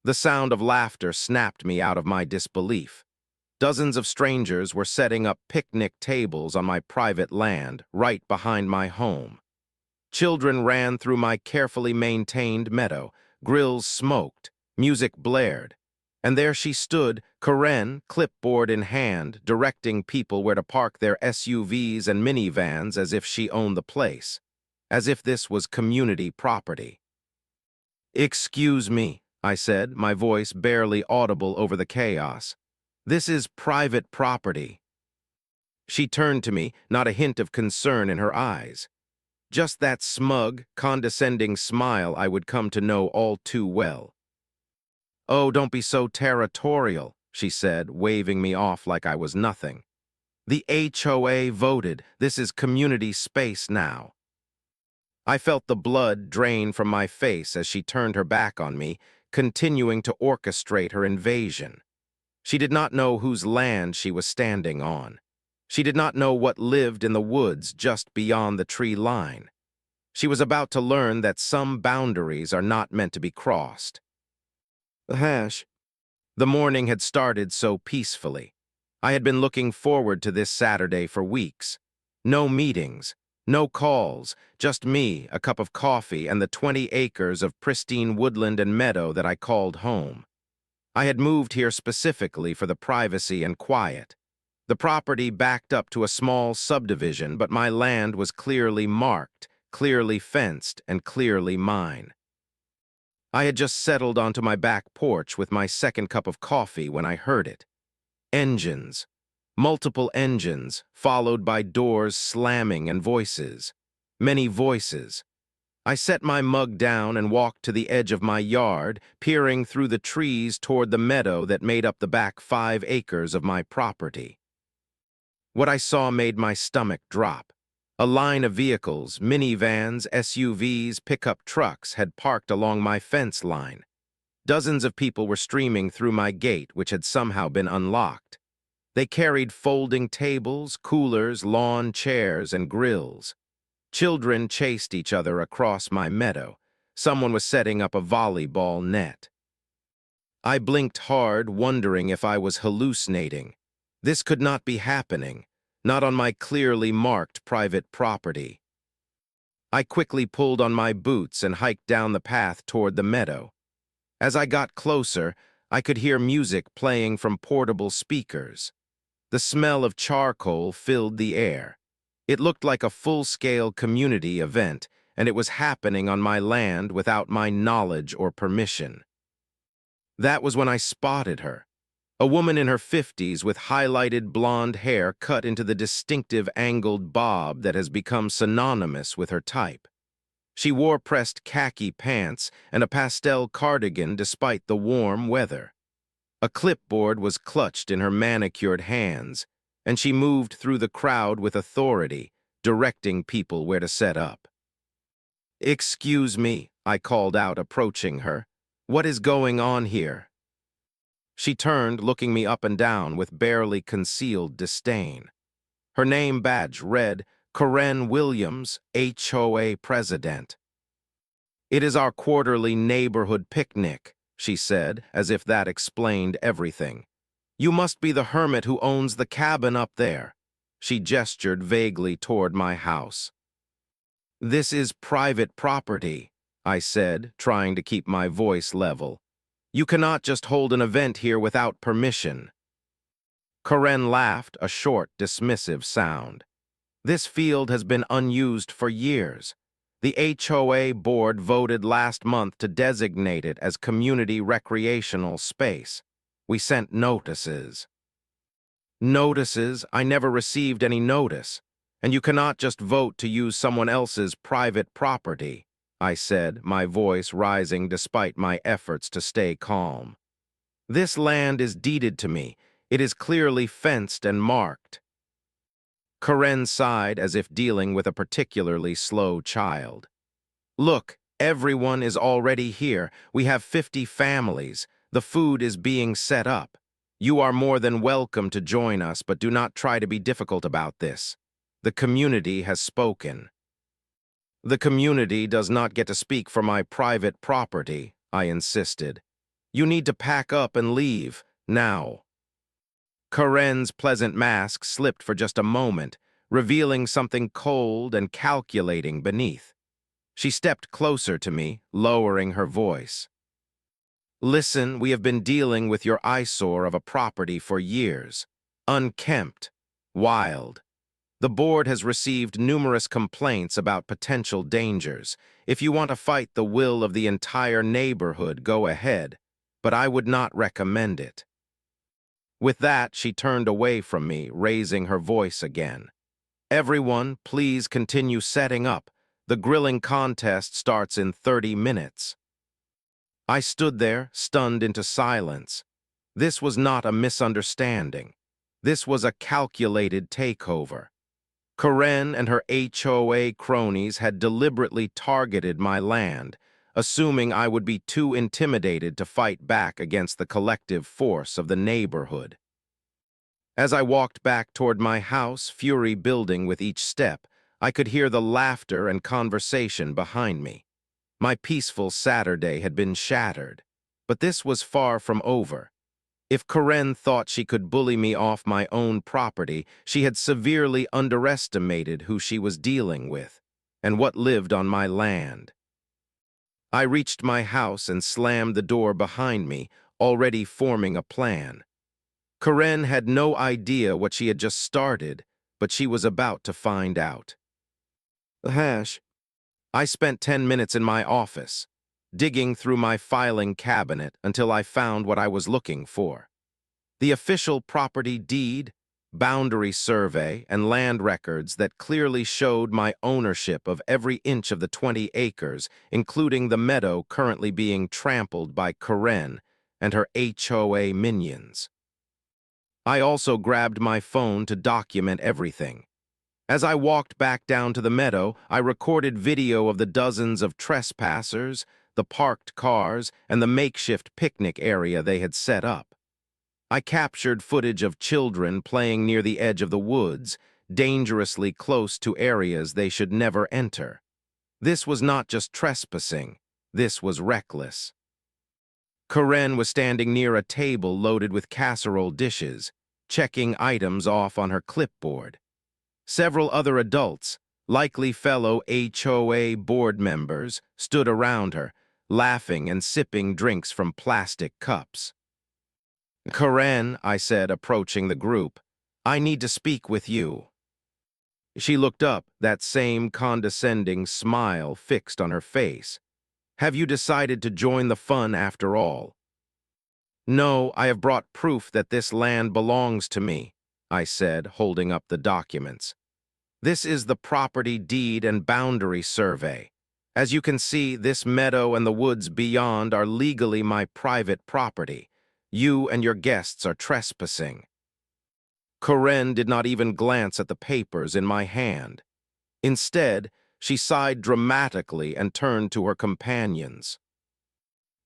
The sound of laughter snapped me out of my disbelief. Dozens of strangers were setting up picnic tables on my private land, right behind my home. Children ran through my carefully maintained meadow, grills smoked, music blared. And there she stood, Karen, clipboard in hand, directing people where to park their SUVs and minivans as if she owned the place, as if this was community property. "Excuse me," I said, my voice barely audible over the chaos. "This is private property." She turned to me, not a hint of concern in her eyes. Just that smug, condescending smile I would come to know all too well. "Oh, don't be so territorial," she said, waving me off like I was nothing. "The HOA voted. This is community space now." I felt the blood drain from my face as she turned her back on me, continuing to orchestrate her invasion. She did not know whose land she was standing on. She did not know what lived in the woods just beyond the tree line. She was about to learn that some boundaries are not meant to be crossed. The morning had started so peacefully. I had been looking forward to this Saturday for weeks. No meetings, no calls, just me, a cup of coffee, and the 20 acres of pristine woodland and meadow that I called home. I had moved here specifically for the privacy and quiet. The property backed up to a small subdivision, but my land was clearly marked, clearly fenced, and clearly mine. I had just settled onto my back porch with my second cup of coffee when I heard it. Engines. Multiple engines, followed by doors slamming and voices. Many voices. I set my mug down and walked to the edge of my yard, peering through the trees toward the meadow that made up the back 5 acres of my property. What I saw made my stomach drop. A line of vehicles, minivans, SUVs, pickup trucks had parked along my fence line. Dozens of people were streaming through my gate, which had somehow been unlocked. They carried folding tables, coolers, lawn chairs, and grills. Children chased each other across my meadow. Someone was setting up a volleyball net. I blinked hard, wondering if I was hallucinating. This could not be happening, not on my clearly marked private property. I quickly pulled on my boots and hiked down the path toward the meadow. As I got closer, I could hear music playing from portable speakers. The smell of charcoal filled the air. It looked like a full-scale community event, and it was happening on my land without my knowledge or permission. That was when I spotted her. A woman in her 50s with highlighted blonde hair cut into the distinctive angled bob that has become synonymous with her type. She wore pressed khaki pants and a pastel cardigan despite the warm weather. A clipboard was clutched in her manicured hands, and she moved through the crowd with authority, directing people where to set up. "Excuse me," I called out, approaching her. "What is going on here?" She turned, looking me up and down with barely concealed disdain. Her name badge read, Karen Williams, HOA President. "It is our quarterly neighborhood picnic," she said, as if that explained everything. "You must be the hermit who owns the cabin up there." She gestured vaguely toward my house. "This is private property," I said, trying to keep my voice level. "You cannot just hold an event here without permission." Karen laughed, a short, dismissive sound. "This field has been unused for years. The HOA board voted last month to designate it as community recreational space. We sent notices." "Notices? I never received any notice. And you cannot just vote to use someone else's private property," I said, my voice rising despite my efforts to stay calm. "This land is deeded to me. It is clearly fenced and marked." Karen sighed as if dealing with a particularly slow child. "Look, everyone is already here. We have 50 families. The food is being set up. You are more than welcome to join us, but do not try to be difficult about this. The community has spoken." "The community does not get to speak for my private property," I insisted. You need to pack up and leave, now. Karen's pleasant mask slipped for just a moment, revealing something cold and calculating beneath. She stepped closer to me, lowering her voice. Listen, we have been dealing with your eyesore of a property for years. Unkempt. Wild. The board has received numerous complaints about potential dangers. If you want to fight the will of the entire neighborhood, go ahead, but I would not recommend it. With that, she turned away from me, raising her voice again. Everyone, please continue setting up. The grilling contest starts in 30 minutes. I stood there, stunned into silence. This was not a misunderstanding. This was a calculated takeover. Karen and her HOA cronies had deliberately targeted my land, assuming I would be too intimidated to fight back against the collective force of the neighborhood. As I walked back toward my house, fury building with each step, I could hear the laughter and conversation behind me. My peaceful Saturday had been shattered, but this was far from over. If Karen thought she could bully me off my own property, she had severely underestimated who she was dealing with and what lived on my land. I reached my house and slammed the door behind me, already forming a plan. Karen had no idea what she had just started, but she was about to find out. I spent 10 minutes in my office, digging through my filing cabinet until I found what I was looking for. The official property deed, boundary survey, and land records that clearly showed my ownership of every inch of the 20 acres, including the meadow currently being trampled by Karen and her HOA minions. I also grabbed my phone to document everything. As I walked back down to the meadow, I recorded video of the dozens of trespassers, the parked cars, and the makeshift picnic area they had set up. I captured footage of children playing near the edge of the woods, dangerously close to areas they should never enter. This was not just trespassing, this was reckless. Karen was standing near a table loaded with casserole dishes, checking items off on her clipboard. Several other adults, likely fellow HOA board members, stood around her, laughing and sipping drinks from plastic cups. Karen, I said, approaching the group, I need to speak with you. She looked up, that same condescending smile fixed on her face. Have you decided to join the fun after all? No, I have brought proof that this land belongs to me, I said, holding up the documents. This is the property deed and boundary survey. As you can see, this meadow and the woods beyond are legally my private property. You and your guests are trespassing. Karen did not even glance at the papers in my hand. Instead, she sighed dramatically and turned to her companions.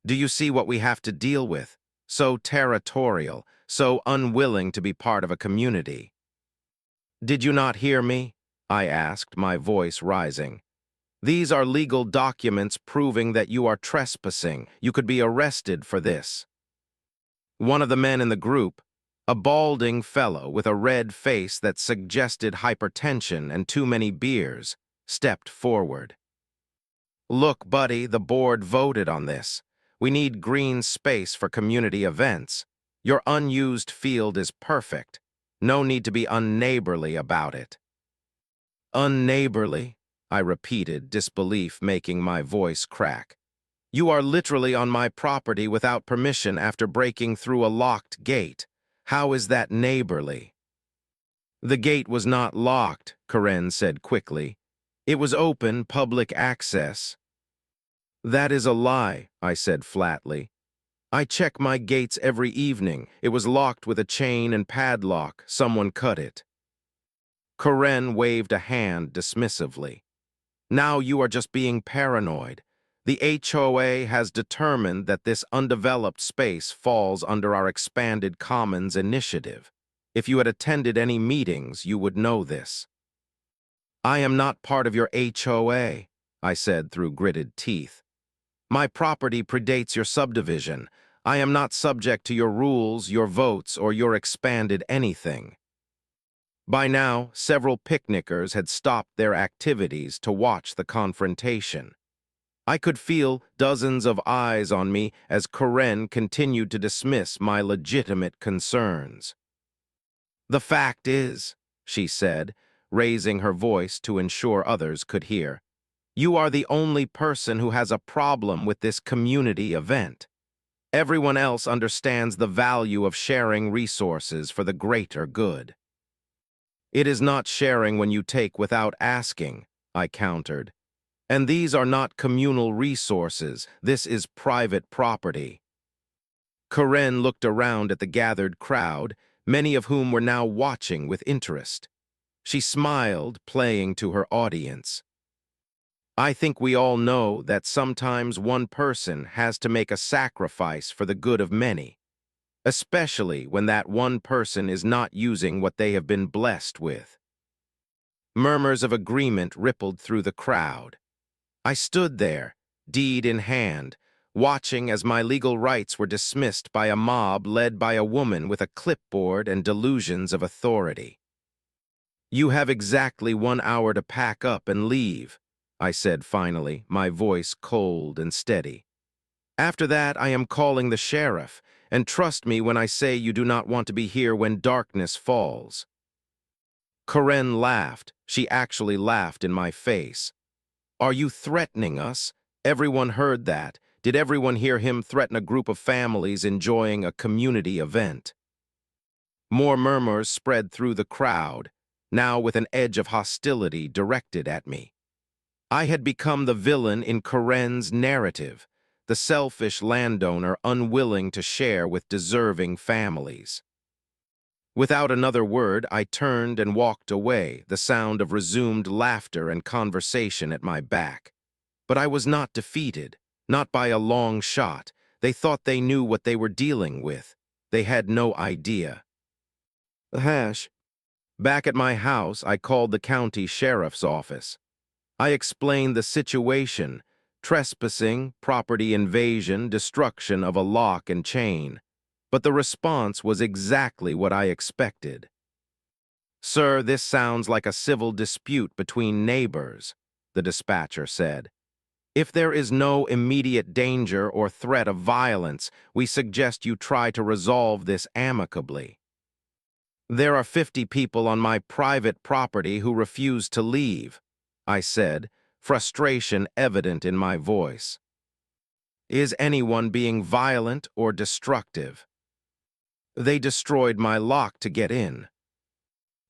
Do you see what we have to deal with? So territorial, so unwilling to be part of a community. Did you not hear me? I asked, my voice rising. These are legal documents proving that you are trespassing. You could be arrested for this. One of the men in the group, a balding fellow with a red face that suggested hypertension and too many beers, stepped forward. Look, buddy, the board voted on this. We need green space for community events. Your unused field is perfect. No need to be unneighborly about it. Unneighborly, I repeated, disbelief making my voice crack. You are literally on my property without permission after breaking through a locked gate. How is that neighborly? The gate was not locked, Karen said quickly. It was open, public access. That is a lie, I said flatly. I check my gates every evening. It was locked with a chain and padlock. Someone cut it. Karen waved a hand dismissively. Now you are just being paranoid. The HOA has determined that this undeveloped space falls under our expanded Commons initiative. If you had attended any meetings, you would know this. I am not part of your HOA, I said through gritted teeth. My property predates your subdivision. I am not subject to your rules, your votes, or your expanded anything. By now, several picnickers had stopped their activities to watch the confrontation. I could feel dozens of eyes on me as Karen continued to dismiss my legitimate concerns. "The fact is," she said, raising her voice to ensure others could hear, "you are the only person who has a problem with this community event. Everyone else understands the value of sharing resources for the greater good." "It is not sharing when you take without asking," I countered. "And these are not communal resources. This is private property." Karen looked around at the gathered crowd, many of whom were now watching with interest. She smiled, playing to her audience. "I think we all know that sometimes one person has to make a sacrifice for the good of many, especially when that one person is not using what they have been blessed with." Murmurs of agreement rippled through the crowd. I stood there, deed in hand, watching as my legal rights were dismissed by a mob led by a woman with a clipboard and delusions of authority. "You have exactly 1 hour to pack up and leave," I said finally, my voice cold and steady. "After that, I am calling the sheriff, and trust me when I say you do not want to be here when darkness falls." Karen laughed. She actually laughed in my face. "Are you threatening us?" Everyone heard that. Did everyone hear him threaten a group of families enjoying a community event? More murmurs spread through the crowd, now with an edge of hostility directed at me. I had become the villain in Karen's narrative, the selfish landowner unwilling to share with deserving families. Without another word, I turned and walked away, the sound of resumed laughter and conversation at my back. But I was not defeated, not by a long shot. They thought they knew what they were dealing with. They had no idea. Back at my house, I called the county sheriff's office. I explained the situation: trespassing, property invasion, destruction of a lock and chain. But the response was exactly what I expected. "Sir, this sounds like a civil dispute between neighbors," the dispatcher said. "If there is no immediate danger or threat of violence, we suggest you try to resolve this amicably." "There are 50 people on my private property who refuse to leave," I said, frustration evident in my voice. "Is anyone being violent or destructive?" "They destroyed my lock to get in."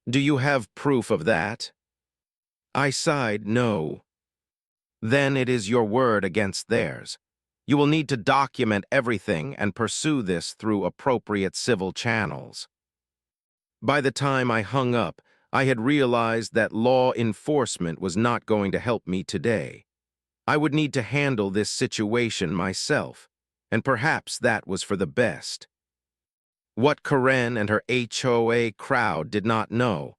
"Do you have proof of that?" I sighed, "No." "Then it is your word against theirs. You will need to document everything and pursue this through appropriate civil channels." By the time I hung up, I had realized that law enforcement was not going to help me today. I would need to handle this situation myself, and perhaps that was for the best. What Karen and her HOA crowd did not know,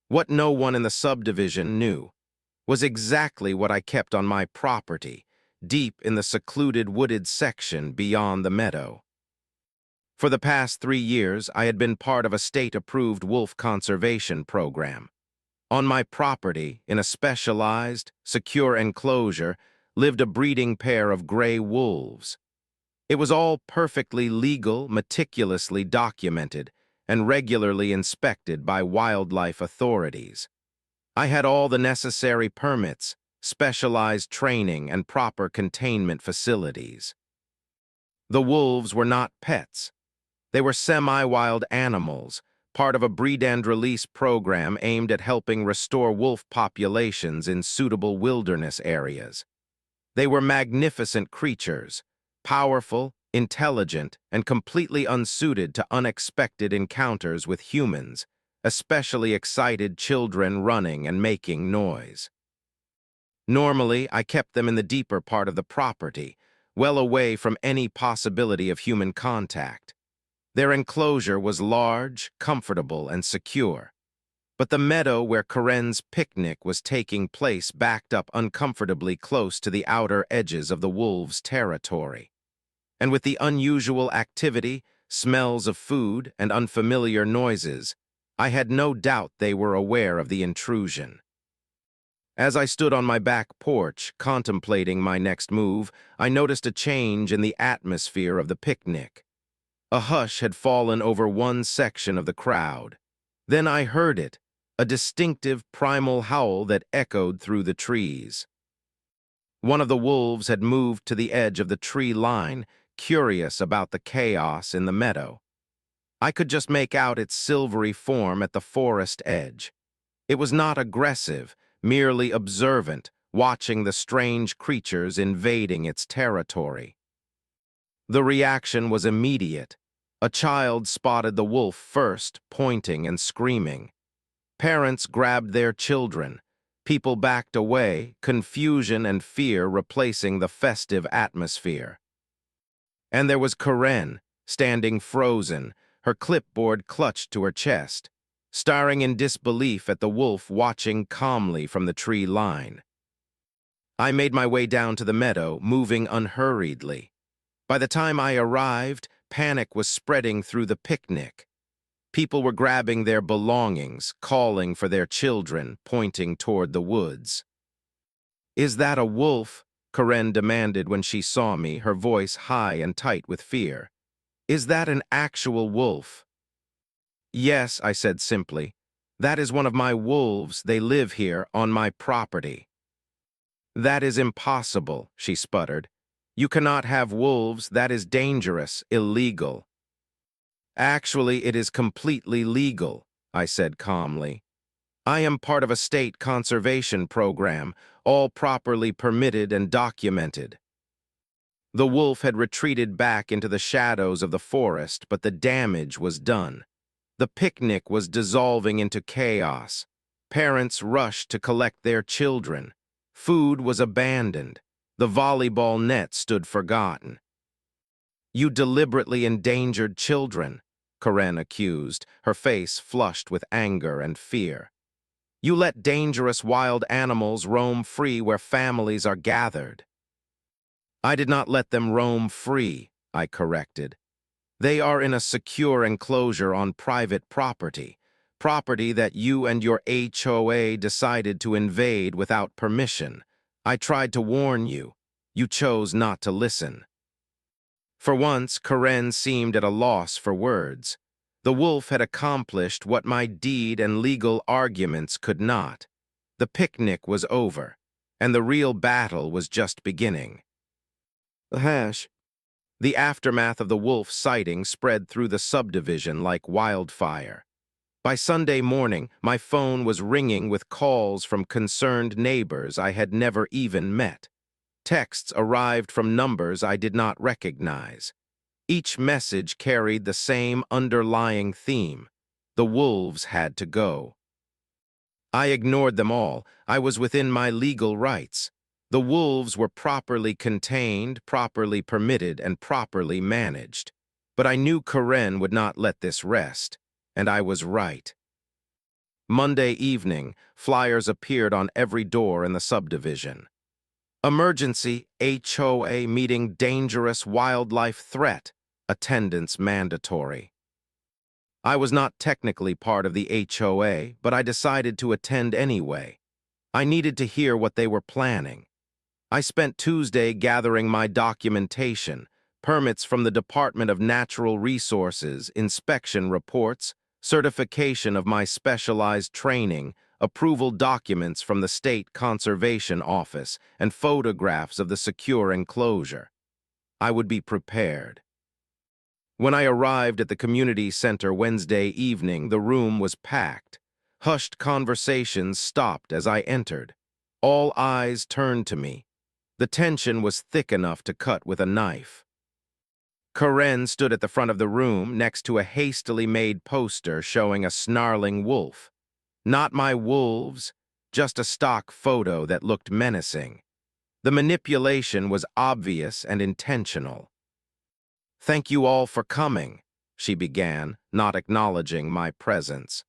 what no one in the subdivision knew, was exactly what I kept on my property, deep in the secluded wooded section beyond the meadow. For the past 3 years, I had been part of a state-approved wolf conservation program. On my property, in a specialized, secure enclosure, lived a breeding pair of gray wolves. It was all perfectly legal, meticulously documented, and regularly inspected by wildlife authorities. I had all the necessary permits, specialized training, and proper containment facilities. The wolves were not pets. They were semi-wild animals, part of a breed and release program aimed at helping restore wolf populations in suitable wilderness areas. They were magnificent creatures, powerful, intelligent, and completely unsuited to unexpected encounters with humans, especially excited children running and making noise. Normally, I kept them in the deeper part of the property, well away from any possibility of human contact. Their enclosure was large, comfortable, and secure. But the meadow where Karen's picnic was taking place backed up uncomfortably close to the outer edges of the wolves' territory. And with the unusual activity, smells of food, and unfamiliar noises, I had no doubt they were aware of the intrusion. As I stood on my back porch, contemplating my next move, I noticed a change in the atmosphere of the picnic. A hush had fallen over one section of the crowd. Then I heard it, a distinctive primal howl that echoed through the trees. One of the wolves had moved to the edge of the tree line, curious about the chaos in the meadow. I could just make out its silvery form at the forest edge. It was not aggressive, merely observant, watching the strange creatures invading its territory. The reaction was immediate. A child spotted the wolf first, pointing and screaming. Parents grabbed their children. People backed away, confusion and fear replacing the festive atmosphere. And there was Karen, standing frozen, her clipboard clutched to her chest, staring in disbelief at the wolf watching calmly from the tree line. I made my way down to the meadow, moving unhurriedly. By the time I arrived, panic was spreading through the picnic. People were grabbing their belongings, calling for their children, pointing toward the woods. "Is that a wolf?" Karen demanded when she saw me, her voice high and tight with fear. "Is that an actual wolf?" "Yes," I said simply. "That is one of my wolves. They live here, on my property." "That is impossible," she sputtered. "You cannot have wolves. That is dangerous, illegal." "Actually, it is completely legal," I said calmly. "I am part of a state conservation program, all properly permitted and documented." The wolf had retreated back into the shadows of the forest, but the damage was done. The picnic was dissolving into chaos. Parents rushed to collect their children. Food was abandoned. The volleyball net stood forgotten. "You deliberately endangered children," Karen accused, her face flushed with anger and fear. "You let dangerous wild animals roam free where families are gathered." "I did not let them roam free," I corrected. "They are in a secure enclosure on private property, property that you and your HOA decided to invade without permission. I tried to warn you. You chose not to listen." For once, Karen seemed at a loss for words. The wolf had accomplished what my deed and legal arguments could not. The picnic was over, and the real battle was just beginning. The aftermath of the wolf sighting spread through the subdivision like wildfire. By Sunday morning, my phone was ringing with calls from concerned neighbors I had never even met. Texts arrived from numbers I did not recognize. Each message carried the same underlying theme: the wolves had to go. I ignored them all. I was within my legal rights. The wolves were properly contained, properly permitted, and properly managed. But I knew Karen would not let this rest, and I was right. Monday evening, flyers appeared on every door in the subdivision. Emergency HOA meeting, dangerous wildlife threat, attendance mandatory. I was not technically part of the HOA, but I decided to attend anyway. I needed to hear what they were planning. I spent Tuesday gathering my documentation, permits from the Department of Natural Resources, inspection reports, certification of my specialized training, approval documents from the State Conservation Office, and photographs of the secure enclosure. I would be prepared. When I arrived at the community center Wednesday evening, the room was packed. Hushed conversations stopped as I entered. All eyes turned to me. The tension was thick enough to cut with a knife. Karen stood at the front of the room next to a hastily made poster showing a snarling wolf. Not my wolves, just a stock photo that looked menacing. The manipulation was obvious and intentional. "Thank you all for coming," she began, not acknowledging my presence.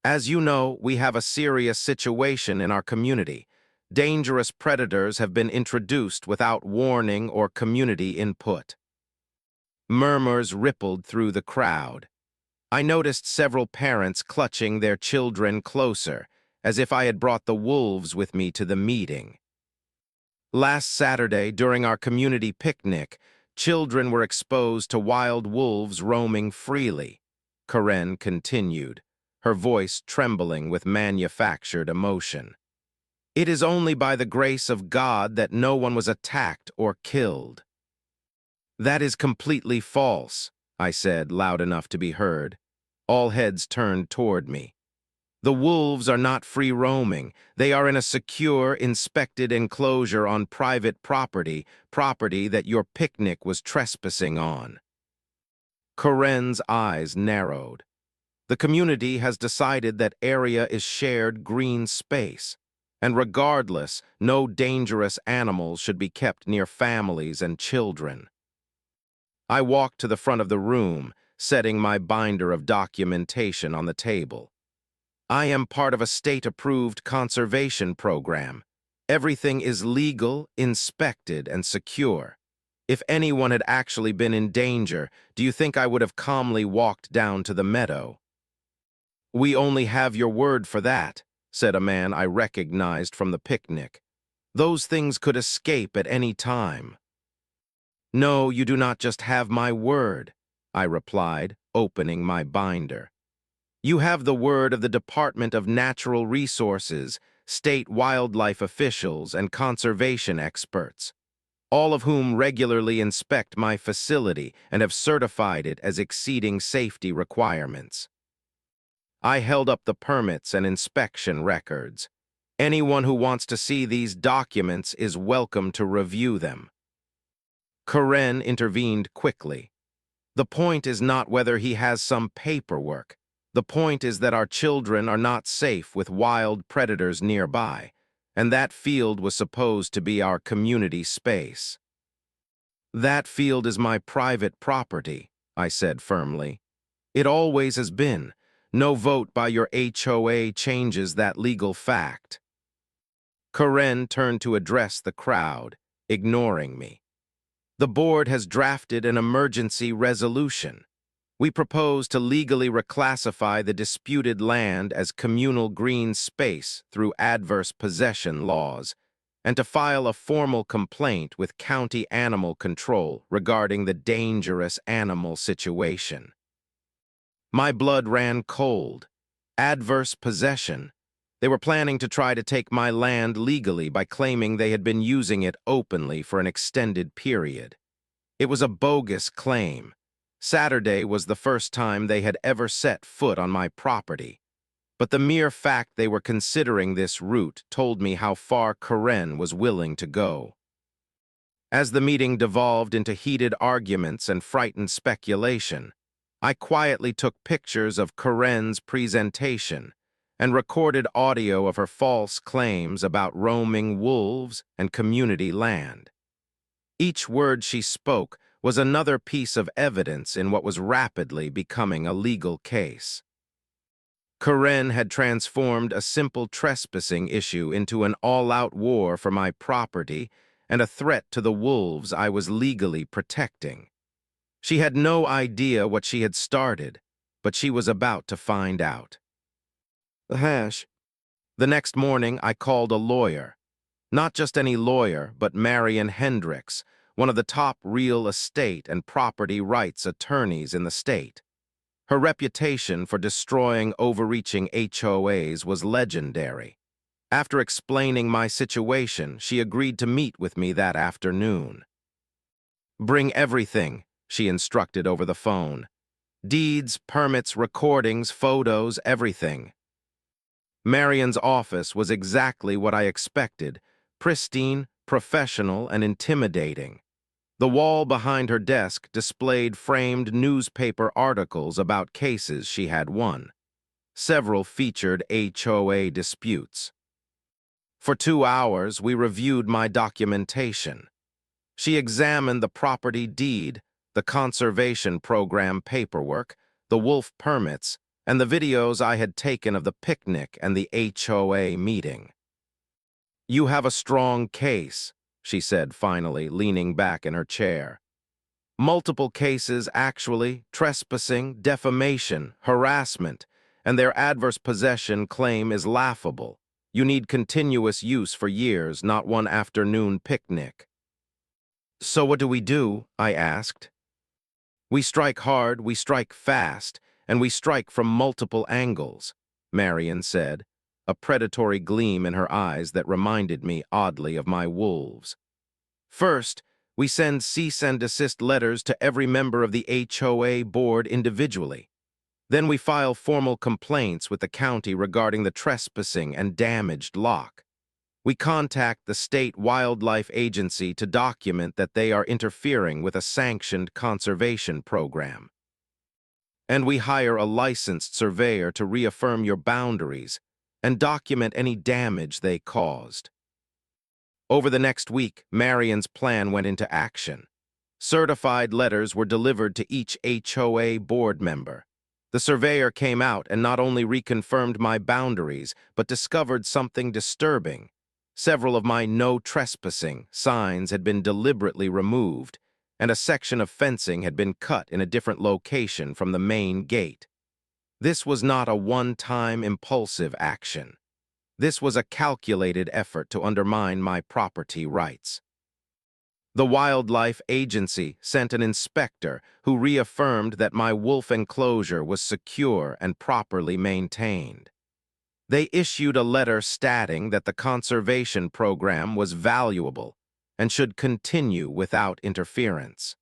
"As you know, we have a serious situation in our community. Dangerous predators have been introduced without warning or community input. Murmurs rippled through the crowd. I noticed several parents clutching their children closer, as if I had brought the wolves with me to the meeting. Last Saturday, during our community picnic, children were exposed to wild wolves roaming freely. Karen continued, her voice trembling with manufactured emotion. It is only by the grace of God that no one was attacked or killed. That is completely false, I said, loud enough to be heard. All heads turned toward me. The wolves are not free roaming. They are in a secure, inspected enclosure on private property that your picnic was trespassing on. Karen's eyes narrowed. The community has decided that area is shared green space, and regardless, no dangerous animals should be kept near families and children. I walked to the front of the room, setting my binder of documentation on the table. I am part of a state-approved conservation program. Everything is legal, inspected, and secure. If anyone had actually been in danger, do you think I would have calmly walked down to the meadow? We only have your word for that, said a man I recognized from the picnic. Those things could escape at any time. No, you do not just have my word, I replied, opening my binder. You have the word of the Department of Natural Resources, state wildlife officials, and conservation experts, all of whom regularly inspect my facility and have certified it as exceeding safety requirements. I held up the permits and inspection records. Anyone who wants to see these documents is welcome to review them. Karen intervened quickly. The point is not whether he has some paperwork. The point is that our children are not safe with wild predators nearby, and that field was supposed to be our community space. That field is my private property, I said firmly. It always has been. No vote by your HOA changes that legal fact. Karen turned to address the crowd, ignoring me. The board has drafted an emergency resolution. We propose to legally reclassify the disputed land as communal green space through adverse possession laws, and to file a formal complaint with county animal control regarding the dangerous animal situation. My blood ran cold. Adverse possession. They were planning to try to take my land legally by claiming they had been using it openly for an extended period. It was a bogus claim. Saturday was the first time they had ever set foot on my property. But the mere fact they were considering this route told me how far Karen was willing to go. As the meeting devolved into heated arguments and frightened speculation, I quietly took pictures of Karen's presentation and recorded audio of her false claims about roaming wolves and community land. Each word she spoke was another piece of evidence in what was rapidly becoming a legal case. Karen had transformed a simple trespassing issue into an all-out war for my property and a threat to the wolves I was legally protecting. She had no idea what she had started, but she was about to find out. The next morning, I called a lawyer. Not just any lawyer, but Marion Hendricks, one of the top real estate and property rights attorneys in the state. Her reputation for destroying overreaching HOAs was legendary. After explaining my situation, she agreed to meet with me that afternoon. Bring everything, she instructed over the phone. Deeds, permits, recordings, photos, everything. Marion's office was exactly what I expected, pristine, professional, and intimidating. The wall behind her desk displayed framed newspaper articles about cases she had won. Several featured HOA disputes. For 2 hours, we reviewed my documentation. She examined the property deed, the conservation program paperwork, the wolf permits, and the videos I had taken of the picnic and the HOA meeting. You have a strong case, she said finally, leaning back in her chair. Multiple cases actually, trespassing, defamation, harassment, and their adverse possession claim is laughable. You need continuous use for years, not one afternoon picnic. So what do we do? I asked. We strike hard, we strike fast, and we strike from multiple angles, Marion said, a predatory gleam in her eyes that reminded me oddly of my wolves. First, we send cease and desist letters to every member of the HOA board individually. Then we file formal complaints with the county regarding the trespassing and damaged lock. We contact the state wildlife agency to document that they are interfering with a sanctioned conservation program. And we hire a licensed surveyor to reaffirm your boundaries and document any damage they caused. Over the next week, Marion's plan went into action. Certified letters were delivered to each HOA board member. The surveyor came out and not only reconfirmed my boundaries, but discovered something disturbing. Several of my no trespassing signs had been deliberately removed, and a section of fencing had been cut in a different location from the main gate. This was not a one-time impulsive action. This was a calculated effort to undermine my property rights. The wildlife agency sent an inspector who reaffirmed that my wolf enclosure was secure and properly maintained. They issued a letter stating that the conservation program was valuable and should continue without interference.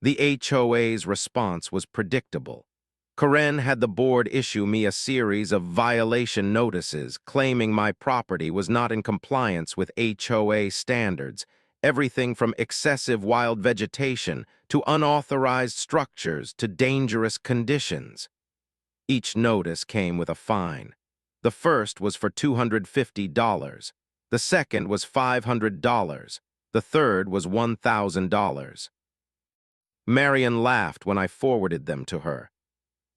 The HOA's response was predictable. Karen had the board issue me a series of violation notices claiming my property was not in compliance with HOA standards, everything from excessive wild vegetation to unauthorized structures to dangerous conditions. Each notice came with a fine. The first was for $250. The second was $500. The third was $1,000. Marion laughed when I forwarded them to her.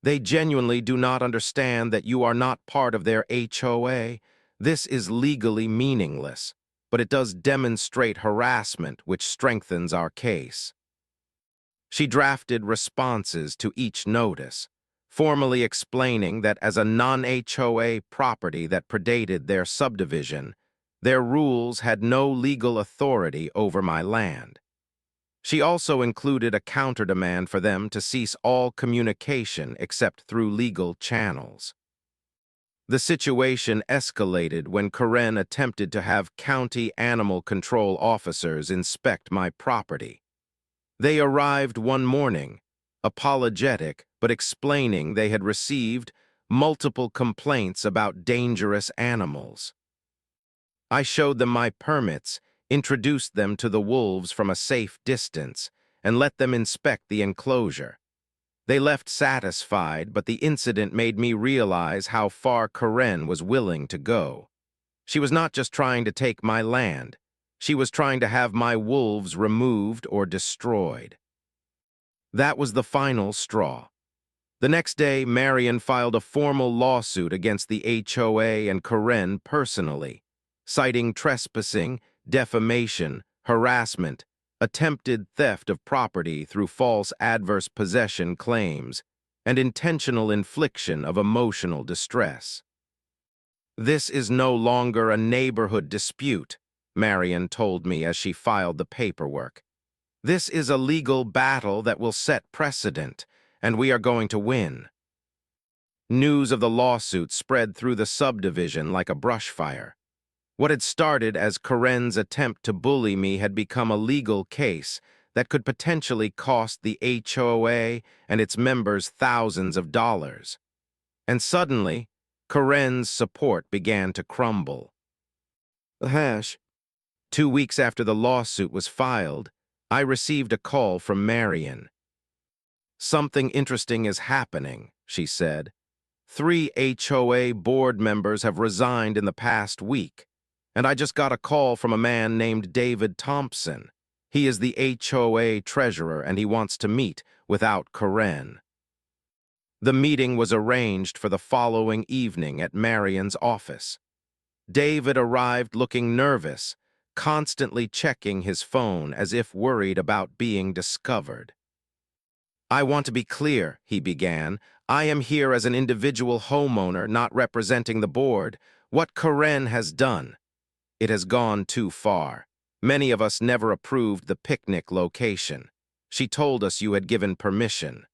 They genuinely do not understand that you are not part of their HOA. This is legally meaningless, but it does demonstrate harassment, which strengthens our case. She drafted responses to each notice, formally explaining that as a non-HOA property that predated their subdivision, their rules had no legal authority over my land. She also included a counter-demand for them to cease all communication except through legal channels. The situation escalated when Karen attempted to have county animal control officers inspect my property. They arrived one morning, apologetic but explaining they had received multiple complaints about dangerous animals. I showed them my permits, introduced them to the wolves from a safe distance, and let them inspect the enclosure. They left satisfied, but the incident made me realize how far Karen was willing to go. She was not just trying to take my land. She was trying to have my wolves removed or destroyed. That was the final straw. The next day, Marion filed a formal lawsuit against the HOA and Karen personally, citing trespassing, defamation, harassment, attempted theft of property through false adverse possession claims, and intentional infliction of emotional distress. This is no longer a neighborhood dispute, Marion told me as she filed the paperwork. This is a legal battle that will set precedent, and we are going to win. News of the lawsuit spread through the subdivision like a brush fire. What had started as Karen's attempt to bully me had become a legal case that could potentially cost the HOA and its members thousands of dollars. And suddenly, Karen's support began to crumble. 2 weeks after the lawsuit was filed, I received a call from Marion. "Something interesting is happening," she said. 3 HOA board members have resigned in the past week, and I just got a call from a man named David Thompson. He is the HOA treasurer, and he wants to meet without Karen. The meeting was arranged for the following evening at Marion's office. David arrived looking nervous, constantly checking his phone as if worried about being discovered. "I want to be clear," he began. "I am here as an individual homeowner, not representing the board. What Karen has done, it has gone too far. Many of us never approved the picnic location. She told us you had given permission."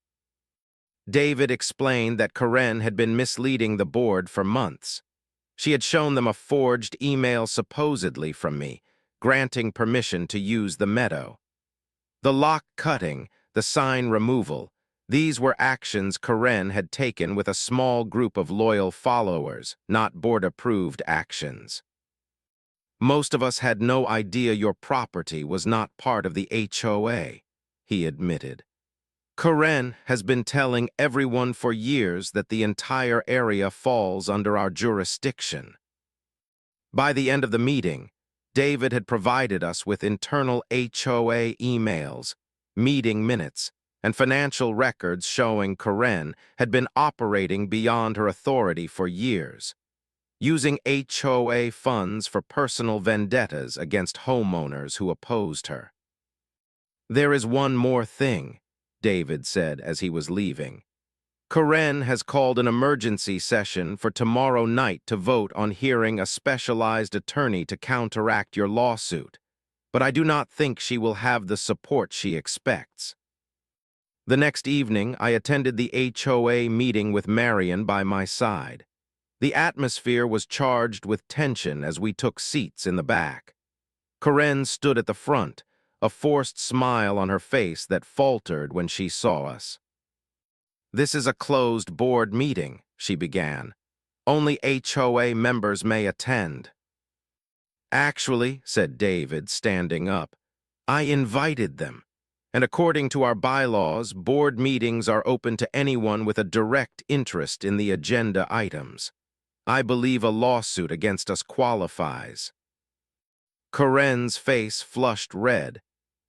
David explained that Karen had been misleading the board for months. She had shown them a forged email supposedly from me, granting permission to use the meadow. The lock cutting, the sign removal, these were actions Karen had taken with a small group of loyal followers, not board-approved actions. "Most of us had no idea your property was not part of the HOA," he admitted. "Karen has been telling everyone for years that the entire area falls under our jurisdiction." By the end of the meeting, David had provided us with internal HOA emails, meeting minutes, and financial records showing Karen had been operating beyond her authority for years, using HOA funds for personal vendettas against homeowners who opposed her. "There is one more thing," David said as he was leaving. "Karen has called an emergency session for tomorrow night to vote on hiring a specialized attorney to counteract your lawsuit, but I do not think she will have the support she expects." The next evening, I attended the HOA meeting with Marion by my side. The atmosphere was charged with tension as we took seats in the back. Karen stood at the front, a forced smile on her face that faltered when she saw us. "This is a closed board meeting," she began. "Only HOA members may attend." "Actually," said David, standing up, "I invited them. And according to our bylaws, board meetings are open to anyone with a direct interest in the agenda items. I believe a lawsuit against us qualifies." Karen's face flushed red,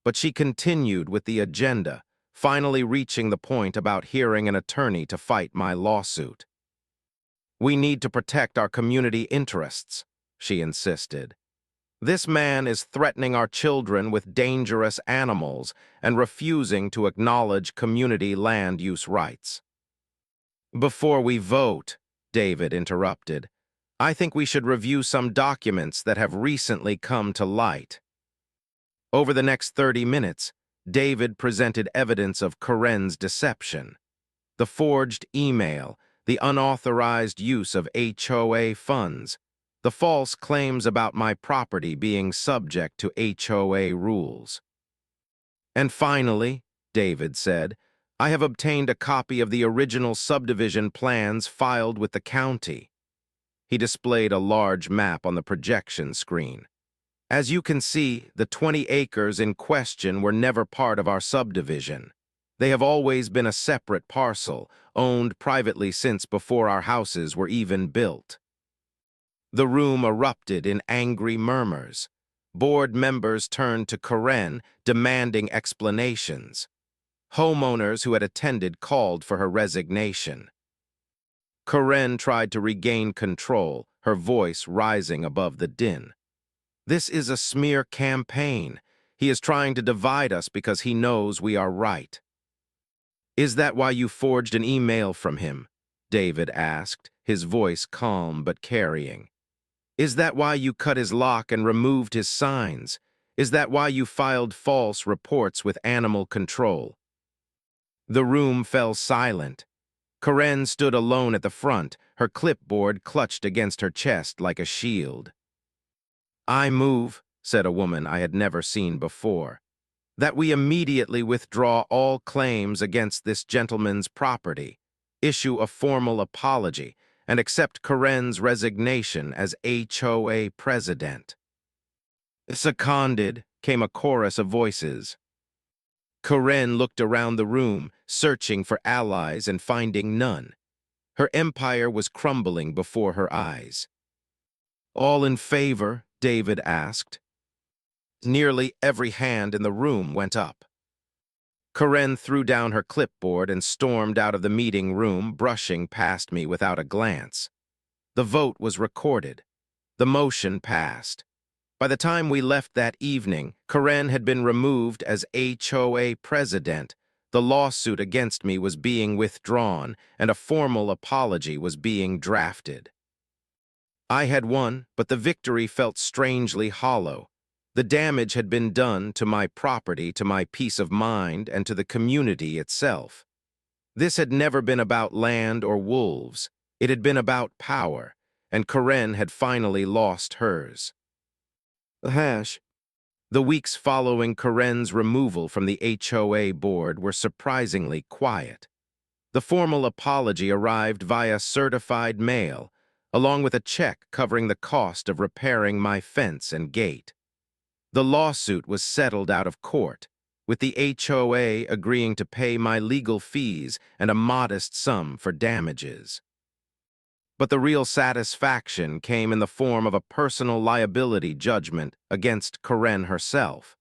but she continued with the agenda, finally reaching the point about hiring an attorney to fight my lawsuit. "We need to protect our community interests," she insisted. "This man is threatening our children with dangerous animals and refusing to acknowledge community land use rights." "Before we vote," David interrupted, "I think we should review some documents that have recently come to light." Over the next 30 minutes, David presented evidence of Karen's deception. The forged email, the unauthorized use of HOA funds, the false claims about my property being subject to HOA rules. "And finally," David said, "I have obtained a copy of the original subdivision plans filed with the county." He displayed a large map on the projection screen. "As you can see, the 20 acres in question were never part of our subdivision. They have always been a separate parcel, owned privately since before our houses were even built." The room erupted in angry murmurs. Board members turned to Karen, demanding explanations. Homeowners who had attended called for her resignation. Karen tried to regain control, her voice rising above the din. "This is a smear campaign. He is trying to divide us because he knows we are right." "Is that why you forged an email from him?" David asked, his voice calm but carrying. "Is that why you cut his lock and removed his signs? Is that why you filed false reports with animal control?" The room fell silent. Karen stood alone at the front, her clipboard clutched against her chest like a shield. "I move," said a woman I had never seen before, "that we immediately withdraw all claims against this gentleman's property, issue a formal apology, and accept Karen's resignation as HOA president." "Seconded," came a chorus of voices. Karen looked around the room, searching for allies and finding none. Her empire was crumbling before her eyes. "All in favor?" David asked. Nearly every hand in the room went up. Karen threw down her clipboard and stormed out of the meeting room, brushing past me without a glance. The vote was recorded. The motion passed. By the time we left that evening, Karen had been removed as HOA president. The lawsuit against me was being withdrawn, and a formal apology was being drafted. I had won, but the victory felt strangely hollow. The damage had been done to my property, to my peace of mind, and to the community itself. This had never been about land or wolves. It had been about power, and Karen had finally lost hers. The weeks following Karen's removal from the HOA board were surprisingly quiet. The formal apology arrived via certified mail, along with a check covering the cost of repairing my fence and gate. The lawsuit was settled out of court, with the HOA agreeing to pay my legal fees and a modest sum for damages. But the real satisfaction came in the form of a personal liability judgment against Karen herself.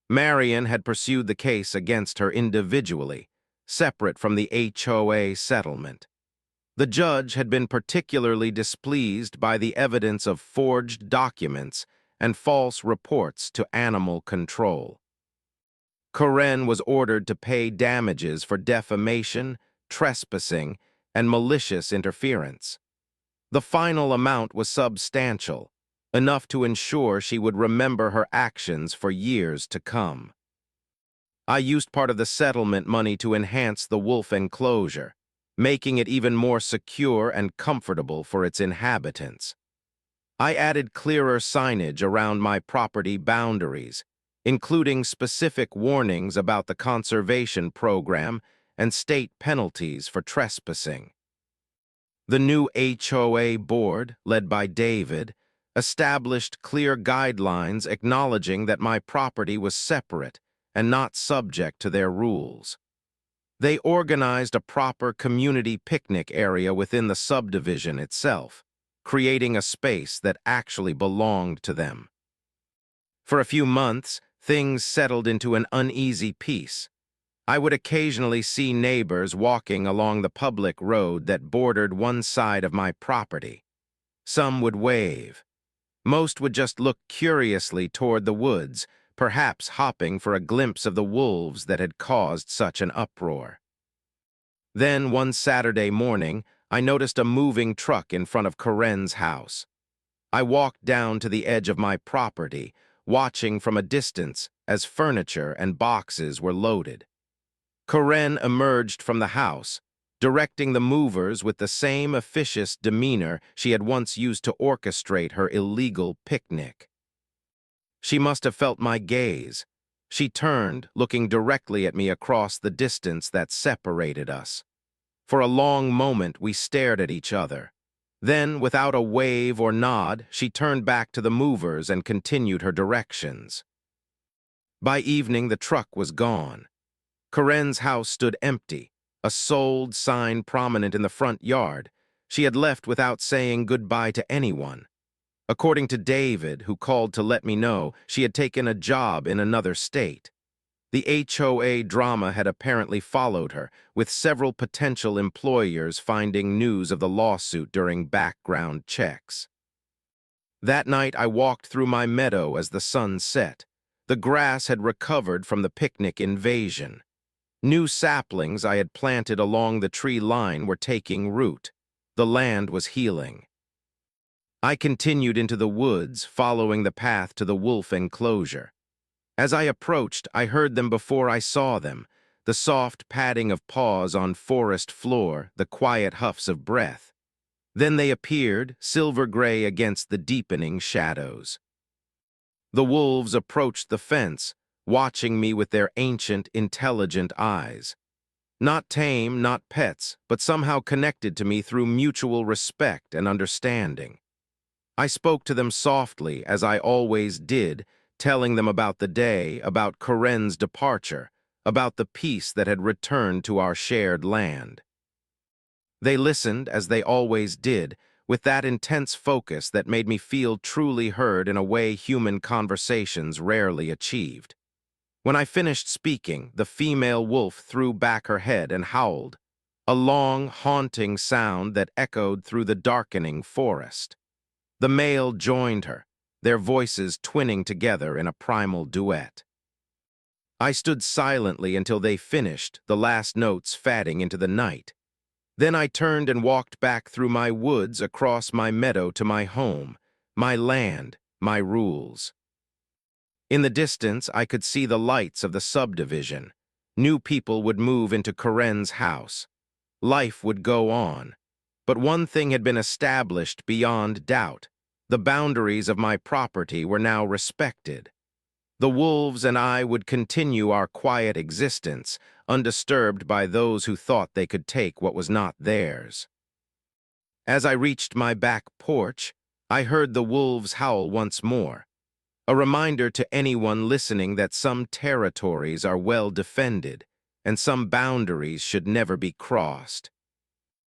Marion had pursued the case against her individually, separate from the HOA settlement. The judge had been particularly displeased by the evidence of forged documents and false reports to animal control. Karen was ordered to pay damages for defamation, trespassing, and malicious interference. The final amount was substantial, enough to ensure she would remember her actions for years to come. I used part of the settlement money to enhance the wolf enclosure, making it even more secure and comfortable for its inhabitants. I added clearer signage around my property boundaries, including specific warnings about the conservation program and state penalties for trespassing. The new HOA board, led by David, established clear guidelines acknowledging that my property was separate and not subject to their rules. They organized a proper community picnic area within the subdivision itself, creating a space that actually belonged to them. For a few months, things settled into an uneasy peace. I would occasionally see neighbors walking along the public road that bordered one side of my property. Some would wave. Most would just look curiously toward the woods, perhaps hopping for a glimpse of the wolves that had caused such an uproar. Then, one Saturday morning, I noticed a moving truck in front of Karen's house. I walked down to the edge of my property, watching from a distance as furniture and boxes were loaded. Karen emerged from the house, directing the movers with the same officious demeanor she had once used to orchestrate her illegal picnic. She must have felt my gaze. She turned, looking directly at me across the distance that separated us. For a long moment, we stared at each other. Then, without a wave or nod, she turned back to the movers and continued her directions. By evening, the truck was gone. Karen's house stood empty, a sold sign prominent in the front yard. She had left without saying goodbye to anyone. According to David, who called to let me know, she had taken a job in another state. The HOA drama had apparently followed her, with several potential employers finding news of the lawsuit during background checks. That night, I walked through my meadow as the sun set. The grass had recovered from the picnic invasion. New saplings I had planted along the tree line were taking root. The land was healing. I continued into the woods, following the path to the wolf enclosure. As I approached, I heard them before I saw them, the soft padding of paws on forest floor, the quiet huffs of breath. Then they appeared, silver gray against the deepening shadows. The wolves approached the fence, watching me with their ancient, intelligent eyes. Not tame, not pets, but somehow connected to me through mutual respect and understanding. I spoke to them softly, as I always did, telling them about the day, about Karen's departure, about the peace that had returned to our shared land. They listened, as they always did, with that intense focus that made me feel truly heard in a way human conversations rarely achieved. When I finished speaking, the female wolf threw back her head and howled, a long, haunting sound that echoed through the darkening forest. The male joined her, their voices twinning together in a primal duet. I stood silently until they finished, the last notes fading into the night. Then I turned and walked back through my woods across my meadow to my home, my land, my rules. In the distance, I could see the lights of the subdivision. New people would move into Karen's house. Life would go on. But one thing had been established beyond doubt. The boundaries of my property were now respected. The wolves and I would continue our quiet existence, undisturbed by those who thought they could take what was not theirs. As I reached my back porch, I heard the wolves howl once more, a reminder to anyone listening that some territories are well defended and some boundaries should never be crossed.